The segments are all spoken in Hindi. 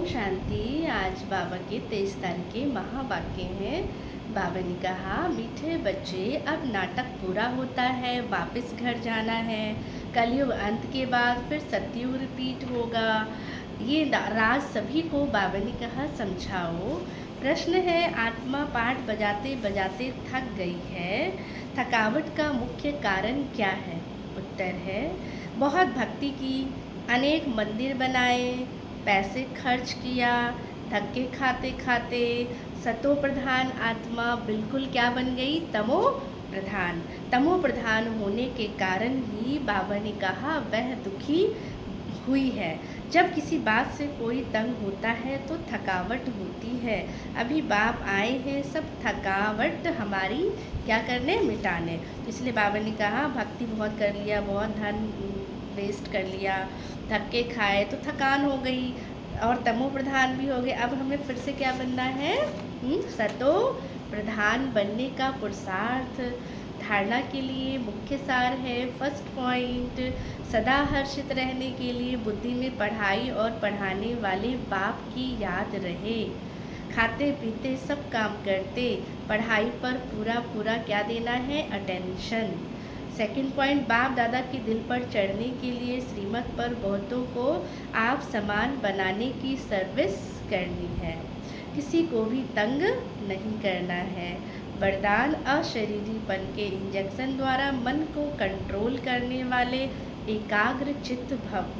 शांति। आज बाबा के 23 तारीख के महावाक्य हैं। बाबा ने कहा, मीठे बच्चे, अब नाटक पूरा होता है, वापस घर जाना है। कलयुग अंत के बाद फिर सतयुग रिपीट होगा। ये राज सभी को बाबा ने कहा समझाओ। प्रश्न है, आत्मा पाठ बजाते बजाते थक गई है, थकावट का मुख्य कारण क्या है? उत्तर है, बहुत भक्ति की, अनेक मंदिर बनाए, पैसे खर्च किया, धक्के खाते खाते सतो प्रधान आत्मा बिल्कुल क्या बन गई? तमो प्रधान। तमो प्रधान होने के कारण ही बाबा ने कहा वह दुखी हुई है। जब किसी बात से कोई तंग होता है तो थकावट होती है। अभी बाप आए हैं सब थकावट हमारी क्या करने? मिटाने। इसलिए बाबा ने कहा भक्ति बहुत कर लिया, बहुत धन वेस्ट कर लिया, धक्के खाए तो थकान हो गई और तमो प्रधान भी हो गए। अब हमें फिर से क्या बनना है? सतो प्रधान बनने का पुरुषार्थ। धारणा के लिए मुख्य सार है, फर्स्ट पॉइंट, सदा हर्षित रहने के लिए बुद्धि में पढ़ाई और पढ़ाने वाले बाप की याद रहे। खाते पीते सब काम करते, पढ़ाई पर पूरा पूरा क्या देना है? अटेंशन। सेकंड पॉइंट, बाप दादा के दिल पर चढ़ने के लिए श्रीमत पर बहुतों को आप समान बनाने की सर्विस करनी है। किसी को भी तंग नहीं करना है। वरदान, अशरीरीपन के इंजेक्शन द्वारा मन को कंट्रोल करने वाले एकाग्र चित्त भव।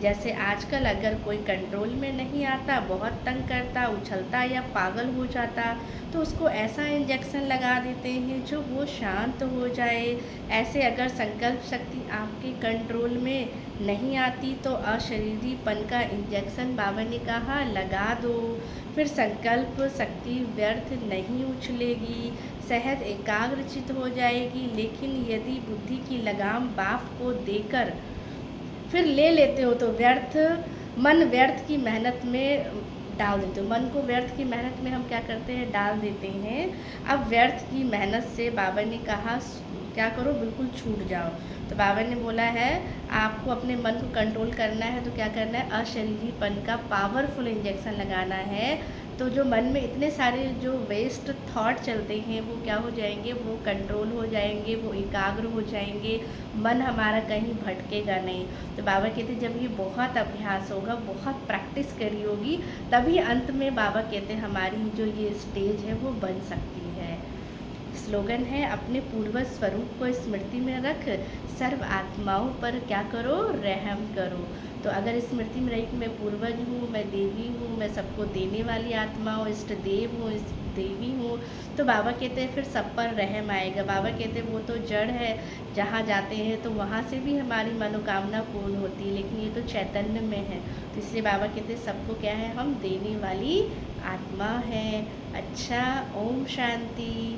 जैसे आजकल अगर कोई कंट्रोल में नहीं आता, बहुत तंग करता, उछलता या पागल हो जाता, तो उसको ऐसा इंजेक्शन लगा देते हैं जो वो शांत हो जाए। ऐसे अगर संकल्प शक्ति आपके कंट्रोल में नहीं आती तो अशरीरीपन का इंजेक्शन बाबा ने कहा लगा दो। फिर संकल्प शक्ति व्यर्थ नहीं उछलेगी, सहज एकाग्रचित हो जाएगी। लेकिन यदि बुद्धि की लगाम बाप को देकर फिर ले लेते हो तो मन व्यर्थ की मेहनत में डाल देते हो। मन को व्यर्थ की मेहनत में हम क्या करते हैं? डाल देते हैं। अब व्यर्थ की मेहनत से बाबा ने कहा क्या करो? बिल्कुल छूट जाओ। तो बाबा ने बोला है आपको अपने मन को कंट्रोल करना है तो क्या करना है? अशरीरीपन का पावरफुल इंजेक्शन लगाना है। तो जो मन में इतने सारे जो वेस्ट थॉट चलते हैं वो क्या हो जाएंगे? वो कंट्रोल हो जाएंगे, वो एकाग्र हो जाएंगे, मन हमारा कहीं भटकेगा नहीं। तो बाबा कहते जब ये बहुत अभ्यास होगा, बहुत प्रैक्टिस करी होगी, तभी अंत में बाबा कहते हमारी जो ये स्टेज है वो बन सकती है। स्लोगन है, अपने पूर्वज स्वरूप को स्मृति में रख, सर्व आत्माओं पर क्या करो? रहम करो। तो अगर स्मृति में रही कि मैं पूर्वज हूँ, मैं देवी हूँ, मैं सबको देने वाली आत्मा हूँ, इष्ट देव हूँ, इष्ट देवी हूँ, तो बाबा कहते हैं फिर सब पर रहम आएगा। बाबा कहते हैं वो तो जड़ है, जहाँ जाते हैं तो वहाँ से भी हमारी मनोकामना पूर्ण होती है, लेकिन ये तो चैतन्य में है। तो इसलिए बाबा कहते हैं सबको क्या है? हम देने वाली आत्मा है। अच्छा, ओम शांति।